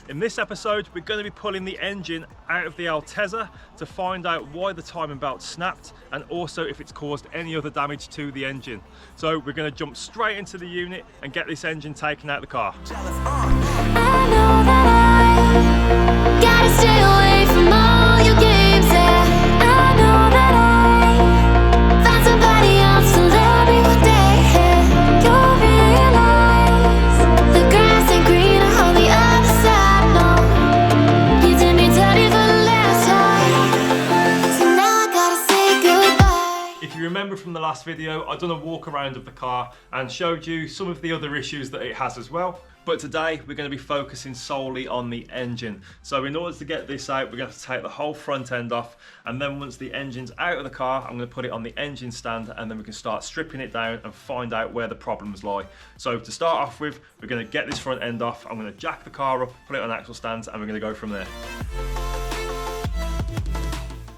In this episode, we're going to be pulling the engine out of the Altezza to find out why the timing belt snapped and also if it's caused any other damage to the engine. So we're going to jump straight into the unit and get this engine taken out of the car. I know that I gotta stay away from all your games, yeah. I know that I found somebody else to love me one day, yeah. You'll realize the grass ain't greener on the other side, no. You did me dirty for the last time, so now I gotta say goodbye. If you remember from the last video, I've done a walk around of the car and showed you some of the other issues that it has as well. But today we're going to be focusing solely on the engine. So in order to get this out, we're going to have to take the whole front end off, and then once the engine's out of the car, I'm going to put it on the engine stand, and then we can start stripping it down and find out where the problems lie. So to start off with, we're going to get this front end off. I'm going to jack the car up, put it on axle stands, and we're going to go from there.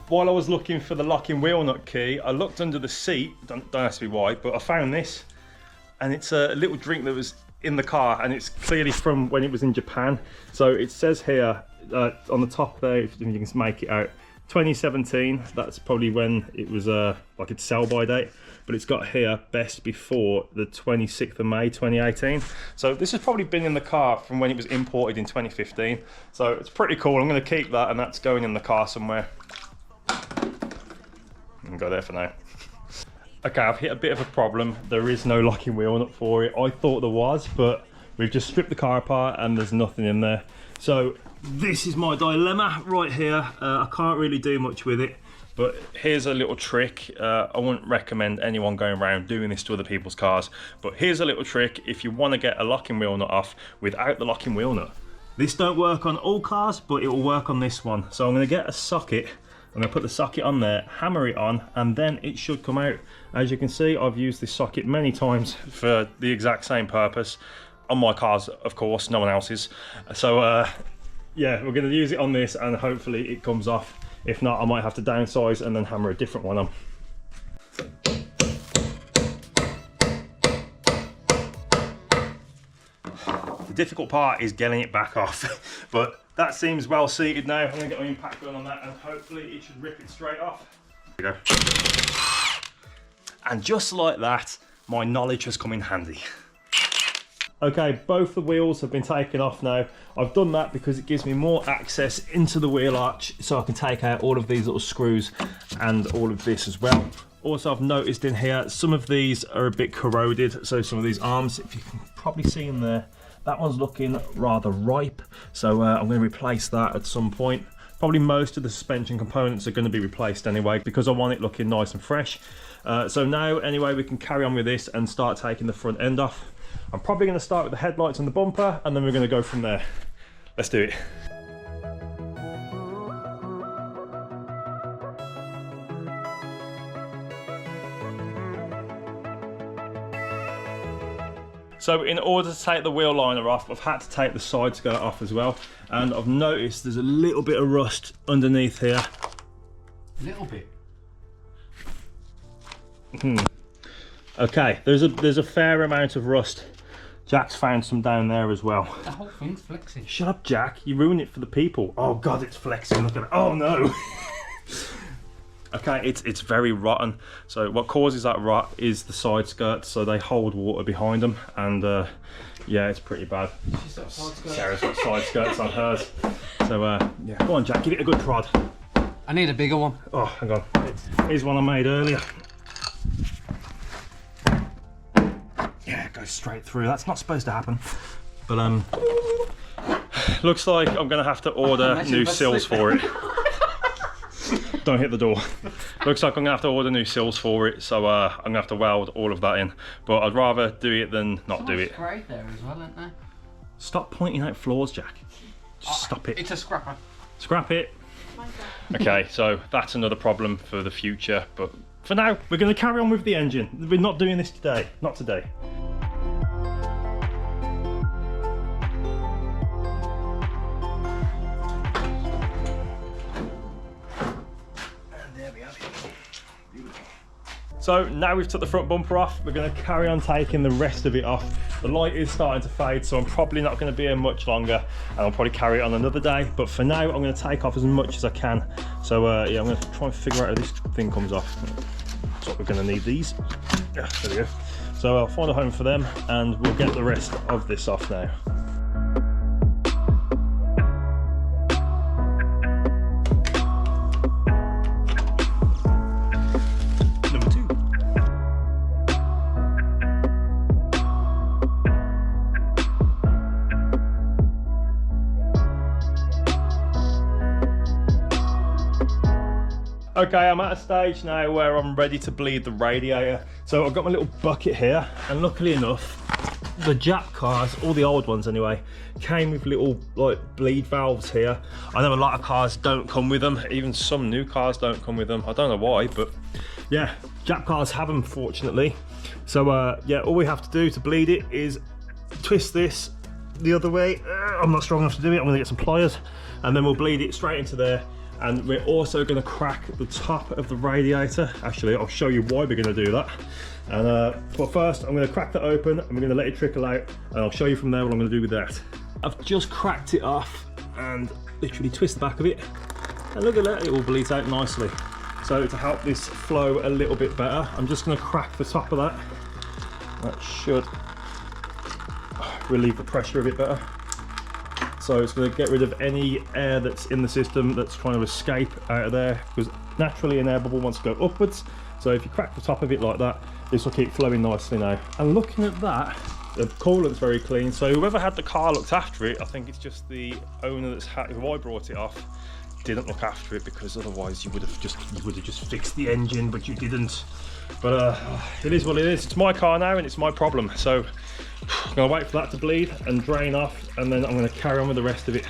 While I was looking for the locking wheel nut key, I looked under the seat, don't ask me why, but I found this, and it's a little drink that was in the car, and it's clearly from when it was in Japan. So it says here on the top there, if you can make it out, 2017. That's probably when it was like its sell by date, but it's got here best before the 26th of May 2018. So this has probably been in the car from when it was imported in 2015. So it's pretty cool. I'm going to keep that, and that's going in the car somewhere. I'll go there for now. Okay, I've hit a bit of a problem. There is no locking wheel nut for it. I thought there was, but we've just stripped the car apart and there's nothing in there. So this is my dilemma right here. I can't really do much with it, but here's a little trick. I wouldn't recommend anyone going around doing this to other people's cars, but here's a little trick if you want to get a locking wheel nut off without the locking wheel nut. This don't work on all cars, but it will work on this one. So I'm going to get a socket. I'm going to put the socket on there, hammer it on, and then it should come out. As you can see, I've used this socket many times for the exact same purpose. On my cars, of course, no one else's. So yeah, we're going to use it on this and hopefully it comes off. If not, I might have to downsize and then hammer a different one on. The difficult part is getting it back off, but that seems well seated now. I'm going to get my impact gun on that and hopefully it should rip it straight off. There we go. And just like that, my knowledge has come in handy. Okay, both the wheels have been taken off now. I've done that because it gives me more access into the wheel arch, so I can take out all of these little screws and all of this as well. Also, I've noticed in here, some of these are a bit corroded. So some of these arms, if you can probably see in there, that one's looking rather ripe. So I'm going to replace that at some point. Probably most of the suspension components are going to be replaced anyway, because I want it looking nice and fresh. So now, anyway, we can carry on with this and start taking the front end off. I'm probably going to start with the headlights and the bumper, and then we're going to go from there. Let's do it. So in order to take the wheel liner off, I've had to take the side skirt off as well. And I've noticed there's a little bit of rust underneath here. A little bit? Okay, there's a fair amount of rust. Jack's found some down there as well. The whole thing's flexing. Shut up, Jack. You ruined it for the people. Oh God, it's flexing. Look at it. Oh no. Okay, it's very rotten. So what causes that rot is the side skirts, so they hold water behind them, and yeah, it's pretty bad. She's got side skirts. Sarah's got side skirts on hers. So yeah, go on, Jack, give it a good prod. I need a bigger one. Oh, hang on. Here's one I made earlier. Yeah, it goes straight through. That's not supposed to happen. But looks like I'm gonna have to order new sills for it. Don't hit the door. Looks like I'm gonna have to order new sills for it, so I'm gonna have to weld all of that in. But I'd rather do it than not do it. Spray there as well, isn't there? Stop pointing out flaws, Jack. Just stop it. It's a scrapper. Scrap it. Okay, so that's another problem for the future, but for now, we're going to carry on with the engine. We're not doing this today. Not today. So now we've took the front bumper off, we're going to carry on taking the rest of it off. The light is starting to fade, so I'm probably not going to be here much longer, and I'll probably carry it on another day. But for now, I'm going to take off as much as I can. So yeah, I'm going to try and figure out how this thing comes off. So we're going to need these. Yeah, there we go. So I'll find a home for them, and we'll get the rest of this off now. Okay, I'm at a stage now where I'm ready to bleed the radiator. So I've got my little bucket here, and luckily enough, the Jap cars, all the old ones anyway, came with little like bleed valves here. I know a lot of cars don't come with them, even some new cars don't come with them. I don't know why, but yeah, Jap cars have them fortunately. So yeah, all we have to do to bleed it is twist this the other way. I'm not strong enough to do it, I'm gonna get some pliers, and then we'll bleed it straight into there. And we're also going to crack the top of the radiator. Actually, I'll show you why we're going to do that. And but first, I'm going to crack that open, and we're going to let it trickle out, and I'll show you from there what I'm going to do with that. I've just cracked it off and literally twist the back of it, and look at that, it all bleeds out nicely. So to help this flow a little bit better, I'm just going to crack the top of that. That should relieve the pressure a bit better. So it's going to get rid of any air that's in the system that's trying to escape out of there, because naturally an air bubble wants to go upwards. So if you crack the top of it like that, this will keep flowing nicely now. And looking at that, the coolant's very clean. So whoever had the car looked after it. I think it's just the owner who I brought it off didn't look after it, because otherwise you would have just fixed the engine, but you didn't. But it is what it is. It's my car now, and it's my problem. So I'm gonna wait for that to bleed and drain off, and then I'm gonna carry on with the rest of it.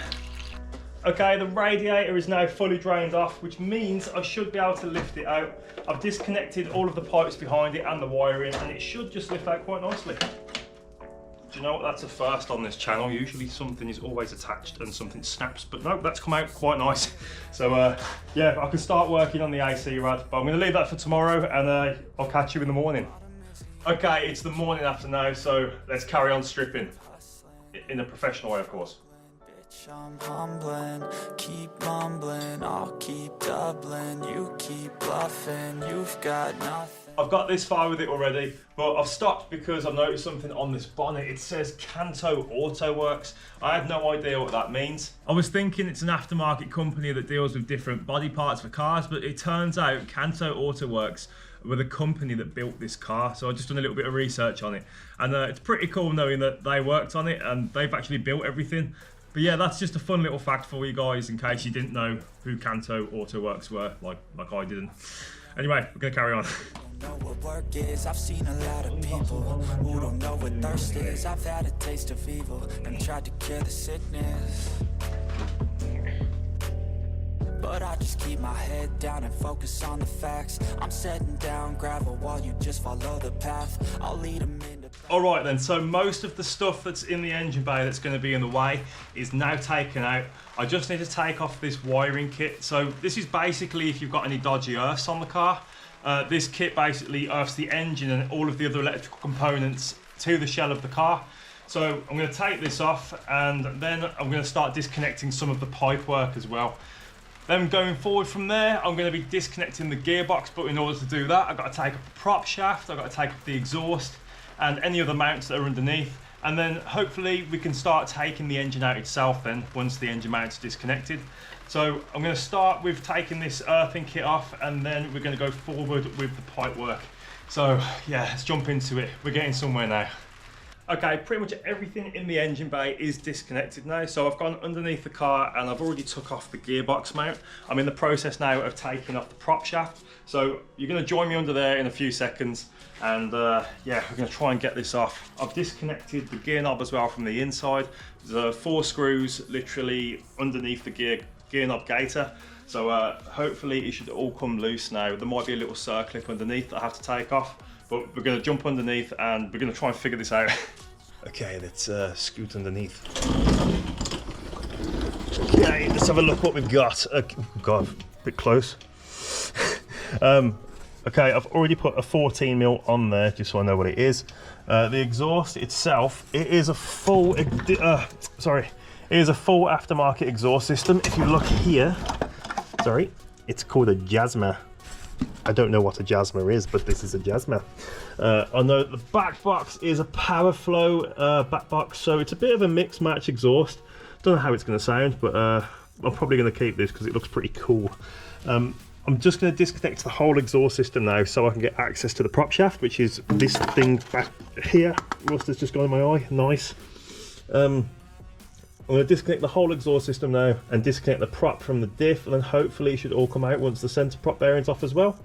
Okay, the radiator is now fully drained off, which means I should be able to lift it out. I've disconnected all of the pipes behind it and the wiring, and it should just lift out quite nicely. Do you know what? That's a first on this channel. Usually something is always attached and something snaps, but no, that's come out quite nice. So yeah, I can start working on the AC rad, but I'm gonna leave that for tomorrow, and I'll catch you in the morning. Okay, it's the morning after now, so let's carry on stripping. In a professional way, of course. I'm humbling, keep mumbling, I'll keep doubling, you keep bluffing, you've got nothing. I've got this far with it already, but I've stopped because I've noticed something on this bonnet. It says Canto Auto Works. I had no idea what that means. I was thinking it's an aftermarket company that deals with different body parts for cars, but it turns out Canto Auto Works were the company that built this car. So I've just done a little bit of research on it, and it's pretty cool knowing that they worked on it and they've actually built everything. But yeah, that's just a fun little fact for you guys in case you didn't know who Canto Auto Works were, like I didn't. Anyway, we're gonna carry on. Know what work is. I've seen a lot of people who don't know what thirst is. I've had a taste of evil and tried to cure the sickness, but I just keep my head down and focus on the facts. I'm setting down gravel while you just follow the path. I'll lead them into... Alright then, so most of the stuff that's in the engine bay that's going to be in the way is now taken out. I just need to take off this wiring kit. So this is basically if you've got any dodgy earths on the car. This kit basically earths the engine and all of the other electrical components to the shell of the car. So I'm going to take this off, and then I'm going to start disconnecting some of the pipe work as well. Then going forward from there, I'm going to be disconnecting the gearbox, but in order to do that, I've got to take up the prop shaft, I've got to take up the exhaust and any other mounts that are underneath. And then hopefully we can start taking the engine out itself then, once the engine mount's disconnected. So I'm going to start with taking this earthing kit off, and then we're going to go forward with the pipe work. So yeah, let's jump into it. We're getting somewhere now. Okay, pretty much everything in the engine bay is disconnected now. So I've gone underneath the car and I've already took off the gearbox mount. I'm in the process now of taking off the prop shaft. So you're going to join me under there in a few seconds, and yeah, we're going to try and get this off. I've disconnected the gear knob as well from the inside. There's 4 screws literally underneath the gear knob gaiter. So hopefully it should all come loose now. There might be a little circlip underneath that I have to take off, but we're going to jump underneath and we're going to try and figure this out. Okay, let's scoot underneath. Okay, let's have a look what we've got. God, a bit close. Okay, I've already put a 14mm on there just so I know what it is. The exhaust itself, it is a full, it is a full aftermarket exhaust system. If you look here, sorry, it's called a Jasma. I don't know what a Jasma is, but this is a Jasma. I know the back box is a Powerflow back box, so it's a bit of a mix match exhaust. Don't know how it's going to sound, but I'm probably going to keep this because it looks pretty cool. I'm just going to disconnect the whole exhaust system now so I can get access to the prop shaft, which is this thing back here. Rust has just gone in my eye. Nice. I'm going to disconnect the whole exhaust system now and disconnect the prop from the diff, and then hopefully it should all come out once the centre prop bearing's off as well.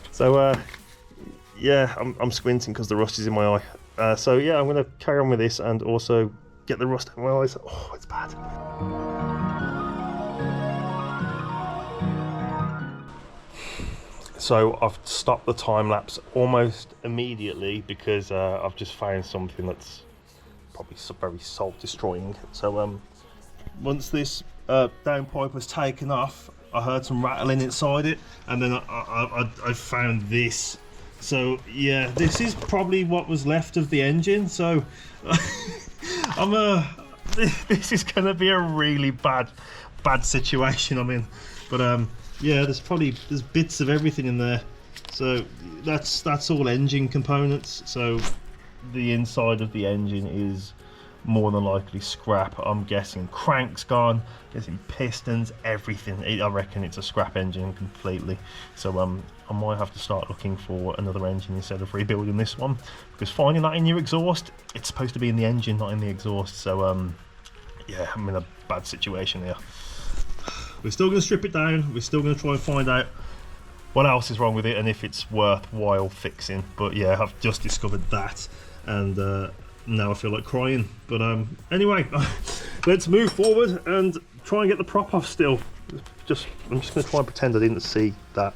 So yeah, I'm squinting because the rust is in my eye. So yeah, I'm going to carry on with this and also get the rust out of my eyes. Oh, it's bad. So I've stopped the time lapse almost immediately because I've just found something that's probably very salt destroying. So once this downpipe was taken off, I heard some rattling inside it, and then I found this. So yeah, this is probably what was left of the engine. So this is gonna be a really bad situation I'm in. But yeah, there's bits of everything in there. So that's all engine components. So the inside of the engine is more than likely scrap. I'm guessing cranks gone, guessing pistons, everything. I reckon it's a scrap engine completely. So I might have to start looking for another engine instead of rebuilding this one, because finding that in your exhaust, it's supposed to be in the engine, not in the exhaust. So yeah, I'm in a bad situation here. We're still going to strip it down. We're still going to try and find out what else is wrong with it and if it's worthwhile fixing. But yeah, I've just discovered that, and now I feel like crying. But anyway, let's move forward and try and get the prop off still. I'm just going to try and pretend I didn't see that.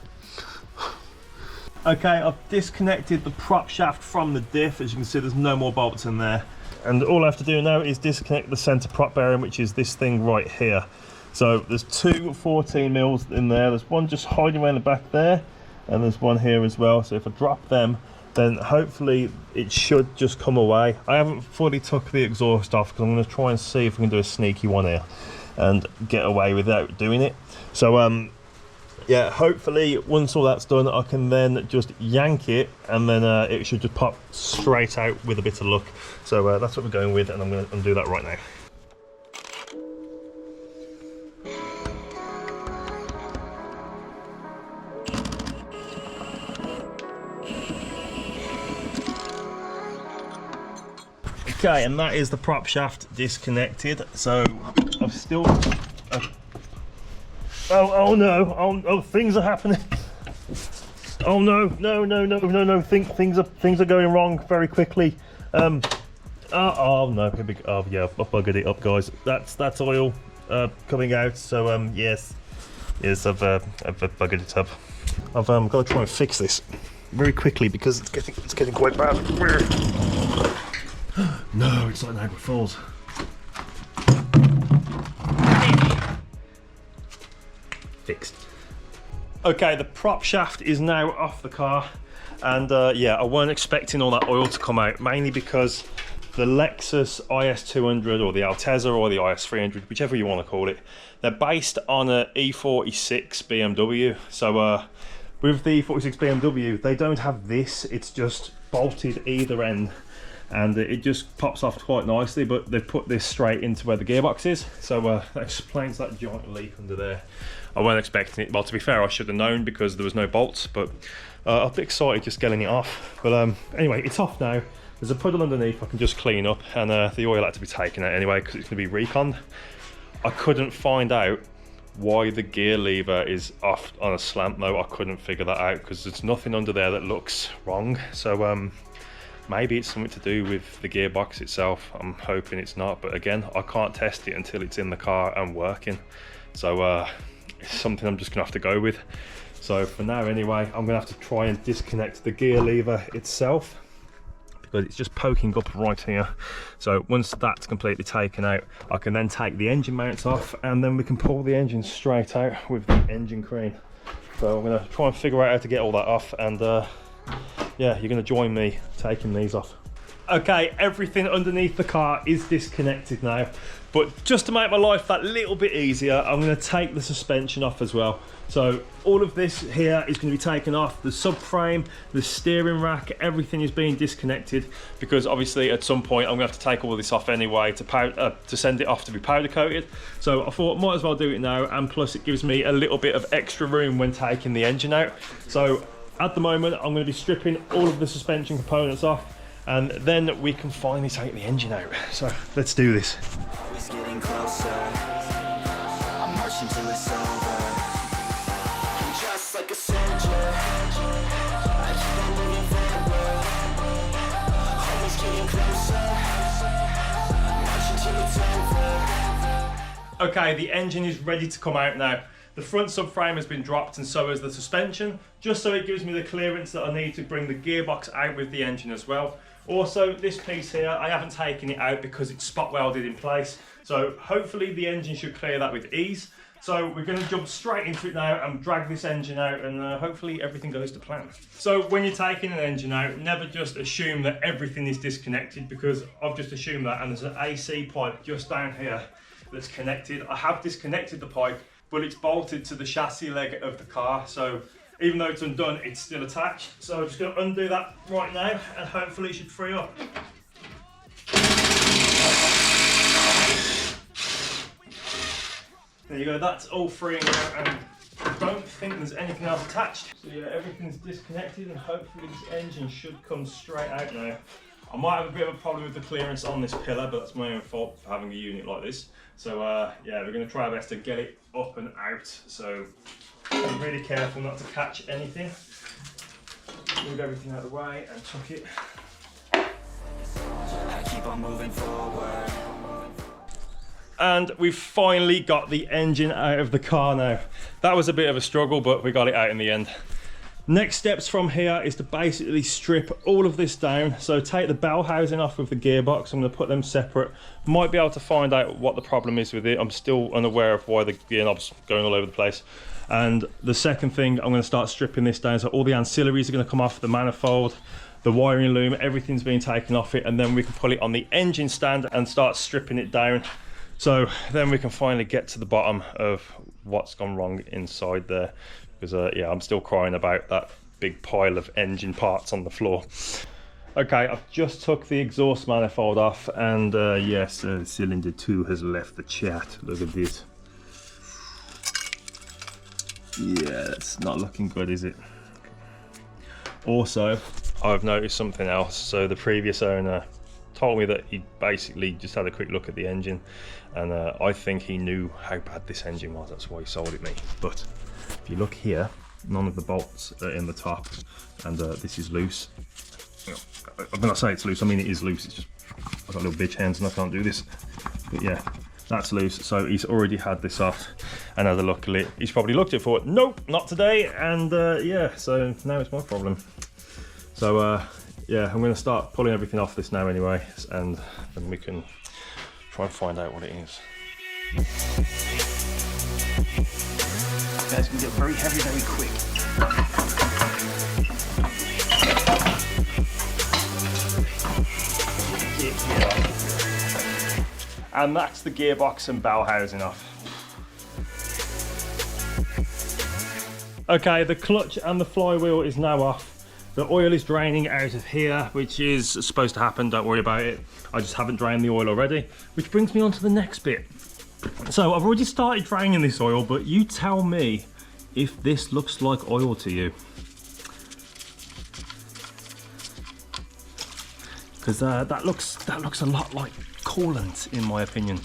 Okay, I've disconnected the prop shaft from the diff. As you can see, there's no more bolts in there. And all I have to do now is disconnect the centre prop bearing, which is this thing right here. So there's two 14mm in there. There's one just hiding around the back there, and there's one here as well. So if I drop them, then hopefully it should just come away. I haven't fully took the exhaust off because I'm going to try and see if we can do a sneaky one here and get away without doing it. So yeah, hopefully once all that's done, I can then just yank it, and then it should just pop straight out with a bit of luck. So that's what we're going with, and I'm going to do that right now. Okay, and that is the prop shaft disconnected. So I've still oh no, oh things are happening. Oh no, things are going wrong very quickly. Oh no, here we go. Oh yeah, I've buggered it up, guys. That's oil coming out. So yes, I've buggered it up. I've got to try and fix this very quickly because it's getting quite bad. No, it's not Niagara Falls. Fixed. Okay, the prop shaft is now off the car, and yeah, I weren't expecting all that oil to come out, mainly because the Lexus IS200 or the Altezza or the IS300, whichever you want to call it, they're based on a E46 BMW. So with the E46 BMW, they don't have this, it's just bolted either end, and it just pops off quite nicely, but they've put this straight into where the gearbox is. So that explains that giant leak under there. I wasn't expecting it. Well, to be fair, I should have known because there was no bolts, but I'm a bit excited just getting it off. But anyway, it's off now. There's a puddle underneath I can just clean up, and the oil had to be taken out anyway because it's going to be reconned. I couldn't find out why the gear lever is off on a slant though. I couldn't figure that out because there's nothing under there that looks wrong. So maybe it's something to do with the gearbox itself. I'm hoping it's not, but again, I can't test it until it's in the car and working. So it's something I'm just gonna have to go with. So for now anyway, I'm gonna have to try and disconnect the gear lever itself because it's just poking up right here. So once that's completely taken out, I can then take the engine mounts off, and then we can pull the engine straight out with the engine crane. So I'm gonna try and figure out how to get all that off, and yeah, you're gonna join me taking these off. Okay, everything underneath the car is disconnected now, but just to make my life that little bit easier, I'm going to take the suspension off as well. So all of this here is going to be taken off. The subframe, the steering rack, everything is being disconnected, because obviously at some point I'm going to have to take all this off anyway to send it off to be powder coated. So I thought might as well do it now, and plus it gives me a little bit of extra room when taking the engine out. So at the moment I'm going to be stripping all of the suspension components off, and then we can finally take the engine out. So let's do this. Always getting closer. I'm marching till it's over. I'm just like a soldier. I keep on moving forward. Always getting closer. I'm marching till it's over. Okay, the engine is ready to come out now. The front subframe has been dropped, and so has the suspension, just so it gives me the clearance that I need to bring the gearbox out with the engine as well. Also, this piece here, I haven't taken it out because it's spot welded in place, so hopefully the engine should clear that with ease. So we're going to jump straight into it now and drag this engine out, and hopefully everything goes to plan. So when you're taking an engine out, never just assume that everything is disconnected, because I've just assumed that, and there's an AC pipe just down here that's connected. I have disconnected the pipe, but it's bolted to the chassis leg of the car, so even though it's undone, it's still attached. So I'm just going to undo that right now, and hopefully it should free up. There you go, that's all freeing out, and I don't think there's anything else attached. So yeah, everything's disconnected, and hopefully this engine should come straight out now. I might have a bit of a problem with the clearance on this pillar, but that's my own fault for having a unit like this. So yeah, we're going to try our best to get it up and out. So be really careful not to catch anything. Move everything out of the way and tuck it. I keep on moving forward. And we've finally got the engine out of the car now. That was a bit of a struggle, but we got it out in the end. Next steps from here is to basically strip all of this down. So take the bell housing off with the gearbox. I'm going to put them separate. Might be able to find out what the problem is with it. I'm still unaware of why the gear knob's going all over the place. And the second thing, I'm going to start stripping this down. So all the ancillaries are going to come off, the manifold, the wiring loom, everything's being taken off it, and then we can put it on the engine stand and start stripping it down. So then we can finally get to the bottom of what's gone wrong inside there. Because yeah, I'm still crying about that big pile of engine parts on the floor. Okay, I've just took the exhaust manifold off, and yes, cylinder 2 has left the chat. Look at this. Yeah, that's not looking good, is it? Also, I've noticed something else. So the previous owner told me that he basically just had a quick look at the engine, and I think he knew how bad this engine was. That's why he sold it me. But if you look here, none of the bolts are in the top, and this is loose. When I say it's loose, I mean it is loose. It's just I've got little bitch hands and I can't do this. But yeah, that's loose. So he's already had this off and had a look at it. He's probably looked at it for, nope, not today. And yeah, so now it's my problem. So yeah, I'm going to start pulling everything off this now anyway, and then we can try and find out what it is. That's going to get very heavy very quick. And that's the gearbox and bell housing off. Okay, the clutch and the flywheel is now off. The oil is draining out of here, which is supposed to happen, don't worry about it. I just haven't drained the oil already, which brings me on to the next bit. So I've already started draining this oil, but you tell me if this looks like oil to you. Because that looks a lot like coolant in my opinion.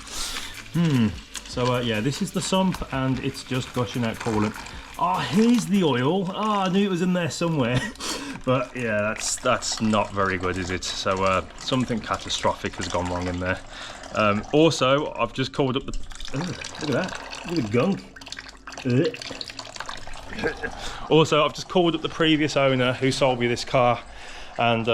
So yeah, this is the sump and it's just gushing out coolant. Oh, here's the oil. Oh, I knew it was in there somewhere. But yeah, that's not very good, is it? So something catastrophic has gone wrong in there. Also, I've just called up the... look at that. Look at the gunk. Also, I've just called up the previous owner who sold me this car, and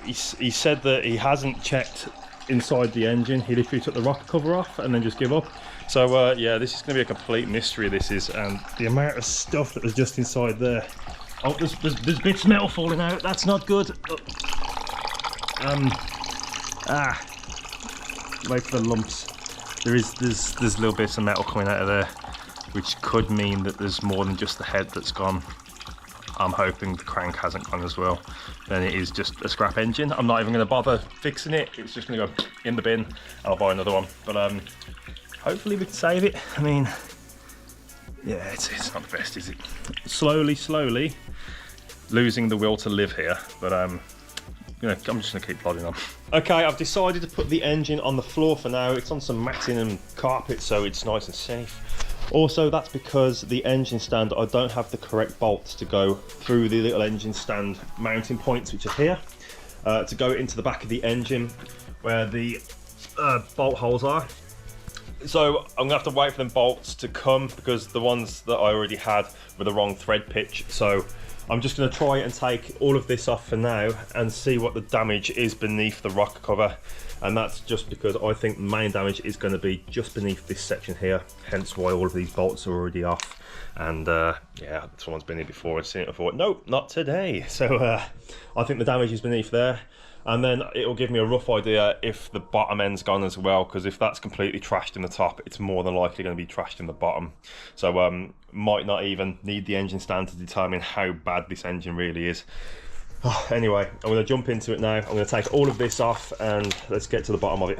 he said that he hasn't checked inside the engine. He literally took the rocker cover off and then just give up. So yeah, this is going to be a complete mystery, this is, and the amount of stuff that was just inside there. Oh, there's bits of metal falling out, that's not good. Wait for the lumps. There's little bits of metal coming out of there, which could mean that there's more than just the head that's gone. I'm hoping the crank hasn't gone as well. Then it is just a scrap engine. I'm not even going to bother fixing it. It's just going to go in the bin and I'll buy another one. But hopefully we can save it. I mean, yeah, it's not the best, is it? Slowly losing the will to live here. But I'm just going to keep plodding on. Okay, I've decided to put the engine on the floor for now. It's on some matting and carpet, so it's nice and safe. Also, that's because the engine stand, I don't have the correct bolts to go through the little engine stand mounting points, which are here, to go into the back of the engine where the bolt holes are. So I'm gonna have to wait for them bolts to come because the ones that I already had were the wrong thread pitch. So I'm just gonna try and take all of this off for now and see what the damage is beneath the rock cover. And that's just because I think the main damage is going to be just beneath this section here, hence why all of these bolts are already off. And yeah, someone's been here before and seen it before. Nope, not today. So I think the damage is beneath there, and then it'll give me a rough idea if the bottom end's gone as well, because if that's completely trashed in the top, it's more than likely going to be trashed in the bottom. So might not even need the engine stand to determine how bad this engine really is. Anyway, I'm going to jump into it now. I'm going to take all of this off and let's get to the bottom of it.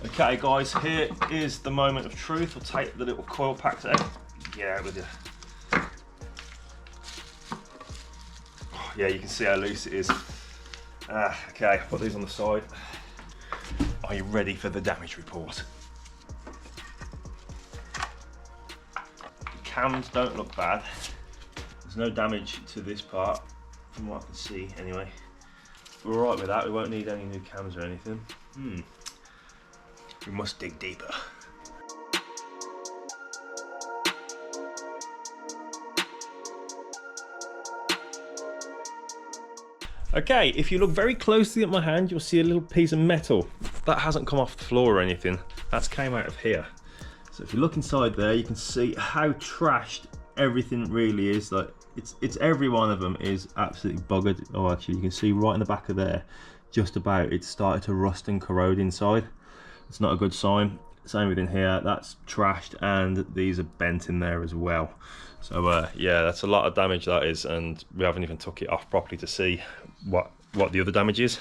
Okay guys, here is the moment of truth. We'll take the little coil packs out. Get out with you. Oh, yeah, you can see how loose it is. Okay, put these on the side. Are you ready for the damage report? The cams don't look bad. There's no damage to this part, from what I can see anyway. We're alright with that, we won't need any new cams or anything. We must dig deeper. Okay, if you look very closely at my hand, you'll see a little piece of metal. That hasn't come off the floor or anything, that's came out of here. So if you look inside there, you can see how trashed everything really is. Like, it's every one of them is absolutely buggered. Oh, actually you can see right in the back of there, just about, it's started to rust and corrode inside. It's not a good sign. Same with in here, that's trashed, and these are bent in there as well. So yeah, that's a lot of damage that is, and we haven't even took it off properly to see what the other damage is.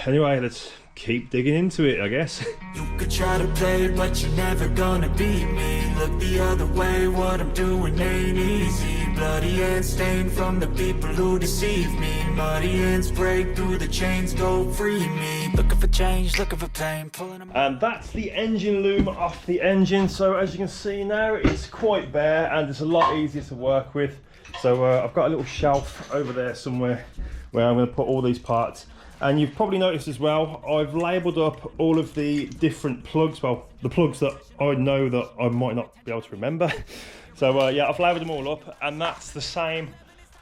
Anyway, let's keep digging into it, I guess. You could try to play, but you're never gonna beat me. Look the other way, what I'm doing ain't easy. Bloody hands stained from the people who deceive me. Muddy hands break through the chains, go free me. Looking for change, looking for pain, pulling them. And that's the engine loom off the engine. So as you can see now, it's quite bare and it's a lot easier to work with. So I've got a little shelf over there somewhere where I'm going to put all these parts. And you've probably noticed as well, I've labelled up all of the different plugs, well, the plugs that I know that I might not be able to remember. So yeah, I've labelled them all up, and that's the same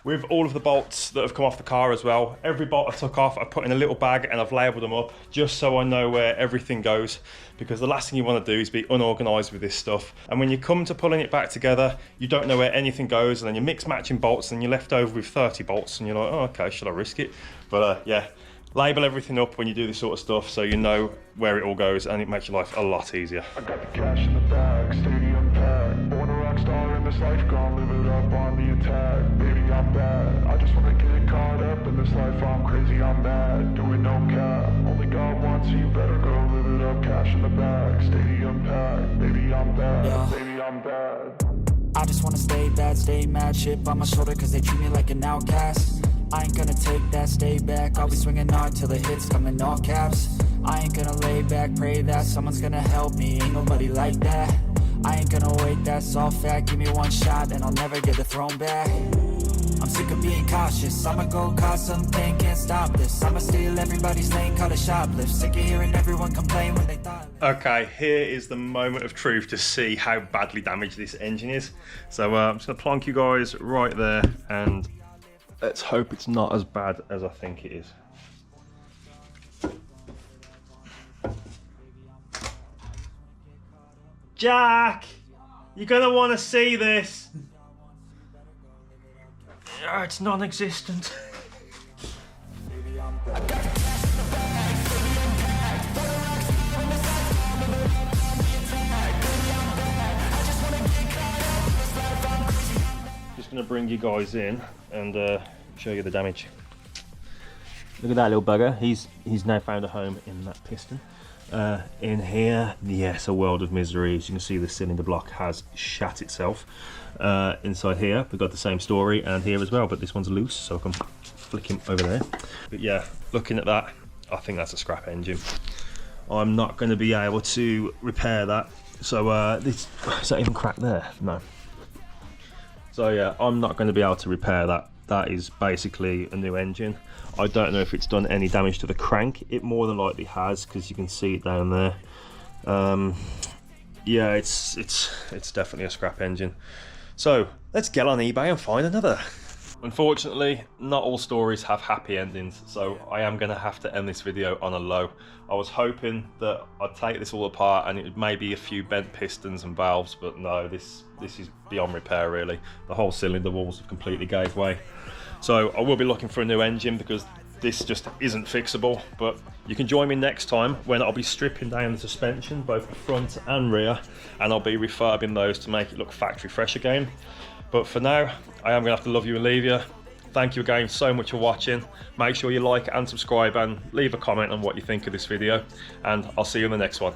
with all of the bolts that have come off the car as well. Every bolt I took off, I put in a little bag and I've labelled them up just so I know where everything goes, because the last thing you want to do is be unorganised with this stuff. And when you come to pulling it back together, you don't know where anything goes, and then you mix matching bolts and you're left over with 30 bolts and you're like, oh, okay, should I risk it? But yeah. Label everything up when you do this sort of stuff so you know where it all goes, and it makes your life a lot easier. I got the cash in the bag, stadium packed. Born a rock star in this life, gone live it up on the attack. Baby, I'm bad. I just wanna get caught up in this life. I'm crazy, I'm mad. Doing no cap. Only God wants you, better go live it up. Cash in the bag, stadium packed. Baby, I'm bad. Yeah. Baby, I'm bad. I just wanna stay bad, stay mad. Chip on my shoulder cause they treat me like an outcast. I ain't gonna take that, stay back. I'll be swinging hard till the hits come in all caps. I ain't gonna lay back, pray that someone's gonna help me. Ain't nobody like that. I ain't gonna wait, that's all fact. Give me one shot and I'll never get the throne back. I'm sick of being cautious. I'ma go cause something, can't stop this. I'ma steal everybody's lane, call it shoplift. Sick of hearing everyone complain when they thought. Okay, here is the moment of truth to see how badly damaged this engine is. So I'm just gonna plonk you guys right there, and let's hope it's not as bad as I think it is. Jack, you're gonna want to see this. Oh, it's non-existent. Just gonna bring you guys in and show you the damage. Look at that little bugger. He's now found a home in that piston. In here, yes, a world of misery. As you can see, the cylinder block has shat itself. Inside here, we've got the same story, and here as well, but this one's loose, so I can flick him over there. But yeah, looking at that, I think that's a scrap engine. I'm not going to be able to repair that. So is that even cracked there? No. So yeah, I'm not going to be able to repair that. That is basically a new engine. I don't know if it's done any damage to the crank. It more than likely has, because you can see it down there. Yeah, it's definitely a scrap engine. So let's get on eBay and find another. Unfortunately, not all stories have happy endings, so I am going to have to end this video on a low. I was hoping that I'd take this all apart and it may be a few bent pistons and valves, but no, this is beyond repair really. The whole cylinder walls have completely gave way. So I will be looking for a new engine because this just isn't fixable, but you can join me next time when I'll be stripping down the suspension, both the front and rear, and I'll be refurbing those to make it look factory fresh again. But for now, I am going to have to love you and leave you. Thank you again so much for watching. Make sure you like and subscribe and leave a comment on what you think of this video, and I'll see you in the next one.